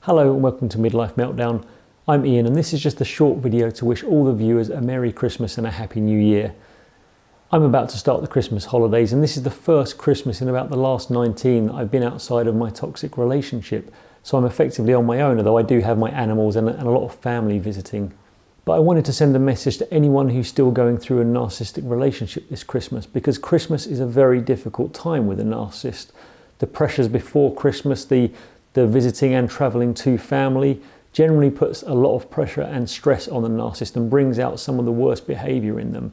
Hello and welcome to Midlife Meltdown. I'm Ian and this is just a short video to wish all the viewers a Merry Christmas and a Happy New Year. I'm about to start the Christmas holidays and this is the first Christmas in about the last 19 that I've been outside of my toxic relationship. So I'm effectively on my own, although I do have my animals and a lot of family visiting. But I wanted to send a message to anyone who's still going through a narcissistic relationship this Christmas, because Christmas is a very difficult time with a narcissist. The pressures before Christmas, the visiting and travelling to family generally puts a lot of pressure and stress on the narcissist and brings out some of the worst behaviour in them.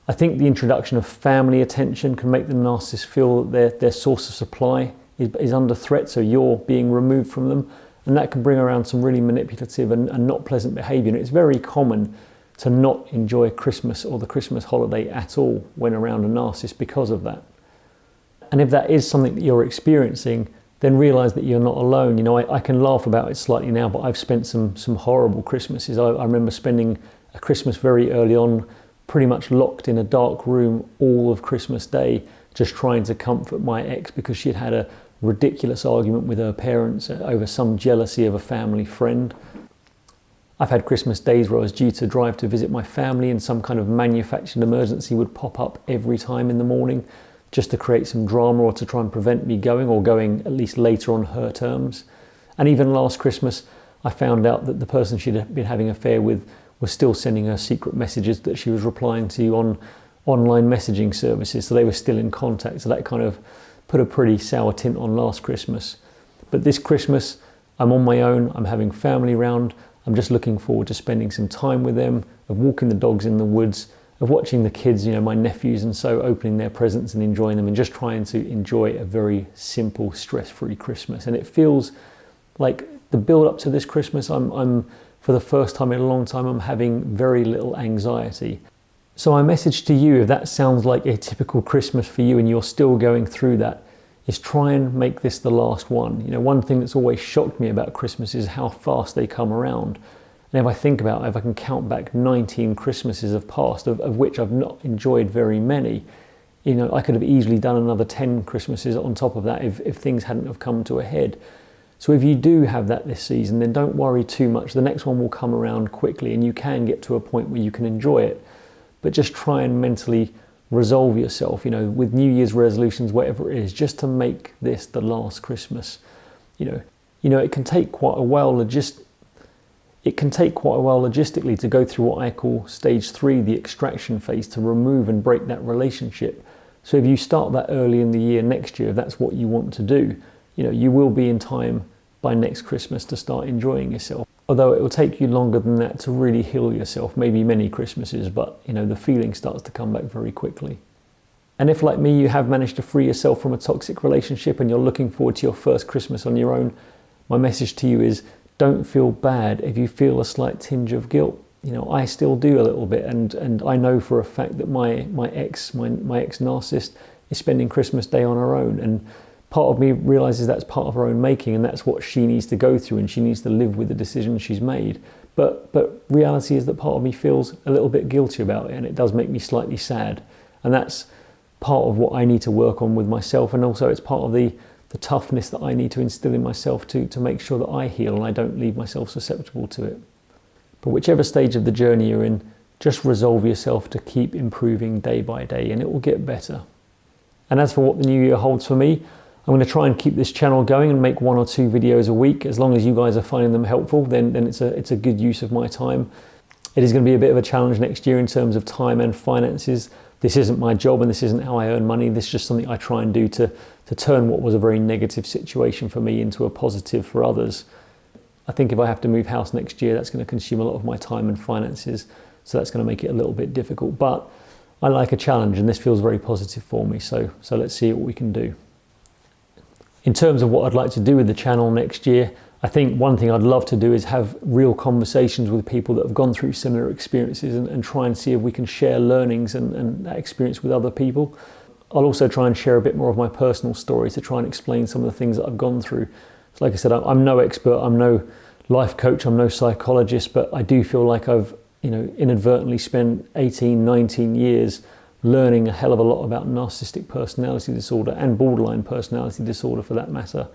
I think the introduction of family attention can make the narcissist feel that their source of supply is under threat, so you're being removed from them, and that can bring around some really manipulative and not pleasant behaviour. And it's very common to not enjoy Christmas or the Christmas holiday at all when around a narcissist because of that. And if that is something that you're experiencing, then realise that you're not alone. You know, I can laugh about it slightly now, but I've spent some horrible Christmases. I remember spending a Christmas very early on, pretty much locked in a dark room all of Christmas Day, just trying to comfort my ex because she'd had a ridiculous argument with her parents over some jealousy of a family friend. I've had Christmas days where I was due to drive to visit my family and some kind of manufactured emergency would pop up every time in the morning, just to create some drama or to try and prevent me going, or going at least later on her terms. And even last Christmas, I found out that the person she'd been having an affair with was still sending her secret messages that she was replying to on online messaging services, so they were still in contact. So that kind of put a pretty sour tint on last Christmas. But this Christmas, I'm on my own, I'm having family round, I'm just looking forward to spending some time with them, of walking the dogs in the woods, of watching the kids, you know, my nephews and so, opening their presents and enjoying them, and just trying to enjoy a very simple, stress-free Christmas. And it feels like the build up to this Christmas, I'm for the first time in a long time, I'm having very little anxiety. So my message to you, if that sounds like a typical Christmas for you and you're still going through that, is try and make this the last one. You know, one thing that's always shocked me about Christmas is how fast they come around. And if I think about it, if I can count back 19 Christmases have passed, of which I've not enjoyed very many, you know, I could have easily done another 10 Christmases on top of that if things hadn't have come to a head. So if you do have that this season, then don't worry too much. The next one will come around quickly and you can get to a point where you can enjoy it. But just try and mentally resolve yourself, you know, with New Year's resolutions, whatever it is, just to make this the last Christmas. You know, it can take quite a while logistically to go through what I call stage 3, the extraction phase, to remove and break that relationship. So if you start that early in the year next year, if that's what you want to do, you know, you will be in time by next Christmas to start enjoying yourself. Although it will take you longer than that to really heal yourself, maybe many Christmases, but you know, the feeling starts to come back very quickly. And if, like me, you have managed to free yourself from a toxic relationship and you're looking forward to your first Christmas on your own, my message to you is don't feel bad if you feel a slight tinge of guilt. You know, I still do a little bit, and I know for a fact that my ex narcissist is spending Christmas Day on her own, and part of me realises that's part of her own making, and that's what she needs to go through, and she needs to live with the decisions she's made. But reality is that part of me feels a little bit guilty about it, and it does make me slightly sad. And that's part of what I need to work on with myself, and also it's part of the toughness that I need to instill in myself to make sure that I heal and I don't leave myself susceptible to it. But whichever stage of the journey you're in, just resolve yourself to keep improving day by day, and it will get better. And as for what the new year holds for me, I'm going to try and keep this channel going and make 1 or 2 videos a week. As long as you guys are finding them helpful, then it's a good use of my time. It is going to be a bit of a challenge next year in terms of time and finances. This isn't my job and this isn't how I earn money. This is just something I try and do to turn what was a very negative situation for me into a positive for others. I think if I have to move house next year, that's going to consume a lot of my time and finances. So that's going to make it a little bit difficult. But I like a challenge and this feels very positive for me. So let's see what we can do. In terms of what I'd like to do with the channel next year, I think one thing I'd love to do is have real conversations with people that have gone through similar experiences and try and see if we can share learnings and that experience with other people. I'll also try and share a bit more of my personal story to try and explain some of the things that I've gone through. So like I said, I'm no expert, I'm no life coach, I'm no psychologist, but I do feel like I've, you know, inadvertently spent 18, 19 years learning a hell of a lot about narcissistic personality disorder and borderline personality disorder for that matter.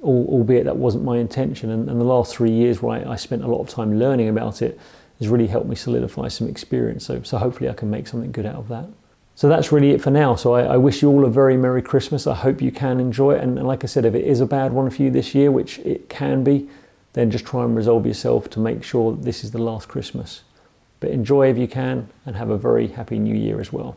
albeit that wasn't my intention. And the last 3 years where I spent a lot of time learning about it has really helped me solidify some experience. So hopefully I can make something good out of that. So that's really it for now. So I wish you all a very Merry Christmas. I hope you can enjoy it. And like I said, if it is a bad one for you this year, which it can be, then just try and resolve yourself to make sure that this is the last Christmas. But enjoy if you can, and have a very happy new year as well.